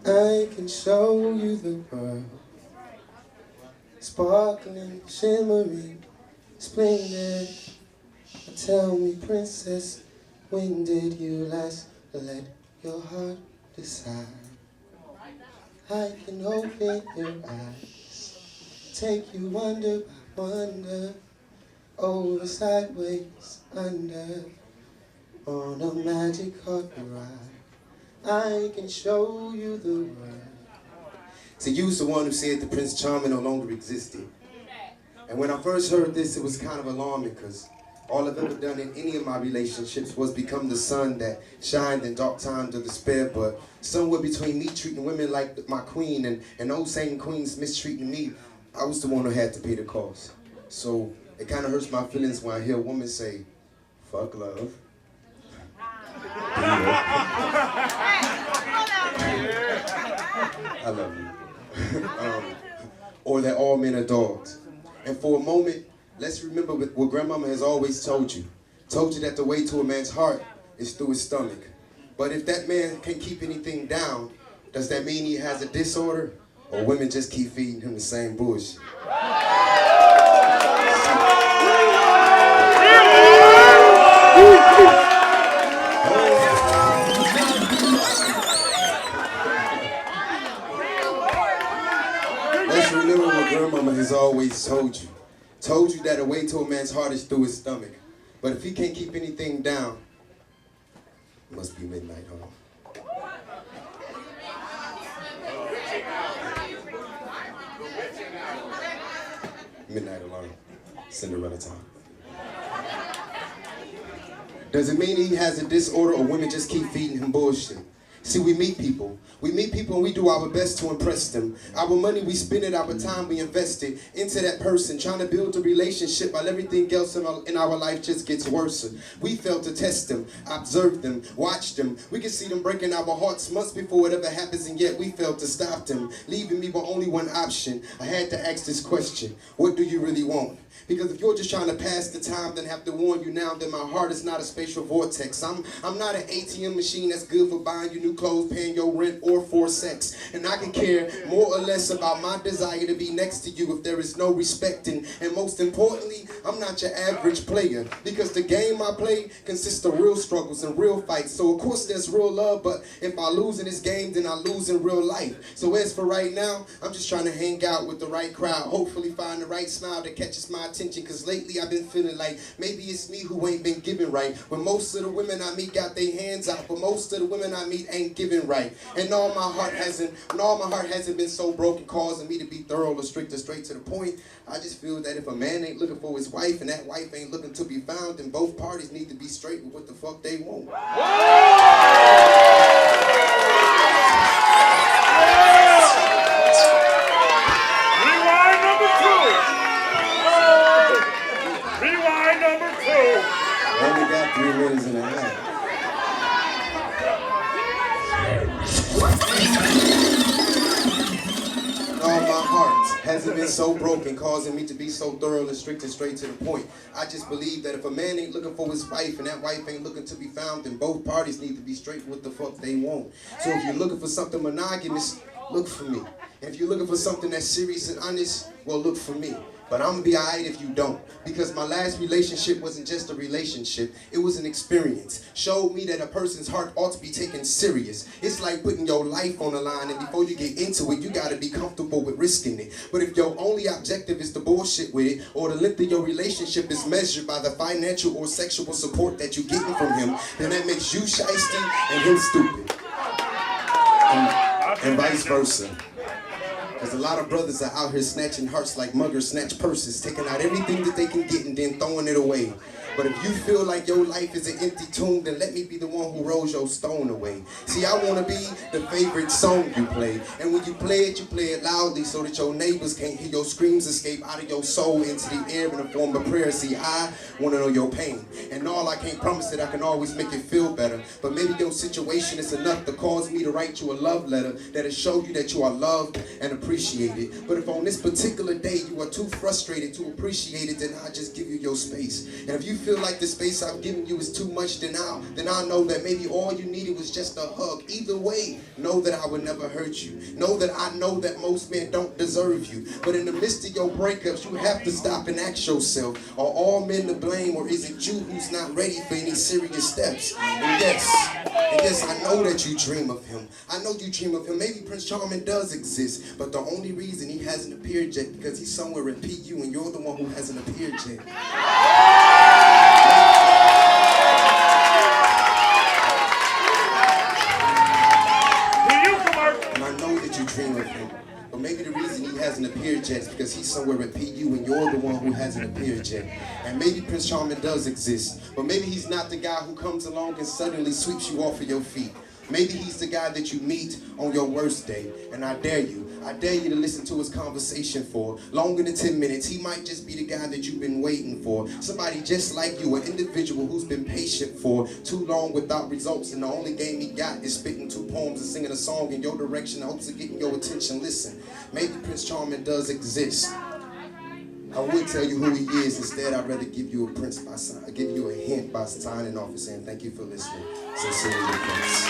I can show you the world, sparkling, shimmering, splendid. Tell me, princess, when did you last let your heart decide? I can open your eyes, take you wonder by wonder, over, sideways, under, on a magic carpet ride. I can show you the world. See, you was the one who said the Prince Charming no longer existed. And when I first heard this, it was kind of alarming because all I've ever done in any of my relationships was become the sun that shined in dark times of despair. But somewhere between me treating women like my queen and those same queens mistreating me, I was the one who had to pay the cost. So it kind of hurts my feelings when I hear a woman say, fuck love. I love you. Or that all men are dogs. And for a moment, let's remember what grandmama has always told you. Told you that the way to a man's heart is through his stomach. But if that man can't keep anything down, does that mean he has a disorder? Or women just keep feeding him the same bullshit? Let's remember what grandmama has always told you. Told you that the way to a man's heart is through his stomach. But if he can't keep anything down, it must be midnight, huh? Midnight alarm. Cinderella time. Does it mean he has a disorder or women just keep feeding him bullshit? See, we meet people. We meet people and we do our best to impress them. Our money, we spend it, our time, we invest it into that person, trying to build a relationship while everything else in our life just gets worse. We fail to test them, observe them, watch them. We can see them breaking our hearts months before it ever happens, and yet we fail to stop them, leaving me with only one option. I had to ask this question: what do you really want? Because if you're just trying to pass the time, then have to warn you now that my heart is not a spatial vortex. I'm not an ATM machine that's good for buying you new clothes, paying your rent, or for sex. And I can care more or less about my desire to be next to you if there is no respecting. And most importantly, I'm not your average player, because the game I play consists of real struggles and real fights. So of course there's real love, but if I lose in this game, then I lose in real life. So as for right now, I'm just trying to hang out with the right crowd, hopefully find the right smile that catches my attention. Because lately I've been feeling like maybe it's me who ain't been giving right. When most of the women I meet got their hands out, but most of the women I meet ain't giving right. And all my heart hasn't been so broken, causing me to be thorough or strict or straight to the point. I just feel that if a man ain't looking for his wife and that wife ain't looking to be found, then both parties need to be straight with what the fuck they want. Only got 3 minutes and a half. All my heart hasn't been so broken, causing me to be so thorough and strict and straight to the point. I just believe that if a man ain't looking for his wife and that wife ain't looking to be found, then both parties need to be straight with the fuck they want. So if you're looking for something monogamous, look for me. And if you're looking for something that's serious and honest, well, look for me. But I'm gonna be alright if you don't. Because my last relationship wasn't just a relationship, it was an experience. Showed me that a person's heart ought to be taken serious. It's like putting your life on the line, and before you get into it, you gotta be comfortable with risking it. But if your only objective is to bullshit with it, or the length of your relationship is measured by the financial or sexual support that you're getting from him, then that makes you shiesty and him stupid. And vice versa. Because a lot of brothers are out here snatching hearts like muggers snatch purses, taking out everything that they can get and then throwing it away. But if you feel like your life is an empty tomb, then let me be the one who rolls your stone away. See, I want to be the favorite song you play. And when you play it loudly so that your neighbors can't hear your screams escape out of your soul into the air in the form of prayer. See, I want to know your pain. And all I can't promise that I can always make it feel better. But maybe your situation is enough to cause me to write you a love letter that'll show you that you are loved and appreciated. But if on this particular day you are too frustrated to appreciate it, then I'll just give you your space. And if you feel feel like the space I've given you is too much, then I'll know that maybe all you needed was just a hug. Either way, know that I would never hurt you. Know that I know that most men don't deserve you. But in the midst of your breakups, you have to stop and ask yourself, are all men to blame, or is it you who's not ready for any serious steps? And yes, I know that you dream of him. I know you dream of him. Maybe Prince Charming does exist, but the only reason he hasn't appeared yet because he's somewhere in PU and you're the one who hasn't appeared yet. And I know that you dream of him, but maybe the reason he hasn't appeared yet is because he's somewhere in PU and you're the one who hasn't appeared yet. And maybe Prince Charming does exist, but maybe he's not the guy who comes along and suddenly sweeps you off of your feet. Maybe he's the guy that you meet on your worst day. And I dare you to listen to his conversation for longer than 10 minutes. He might just be the guy that you've been waiting for. Somebody just like you, an individual who's been patient for too long without results. And the only game he got is spitting 2 poems and singing a song in your direction in hopes of getting your attention. Listen, maybe Prince Charming does exist. I would tell you who he is. Instead, I'd rather give you a hint by signing off and saying thank you for listening. Sincerely, Prince.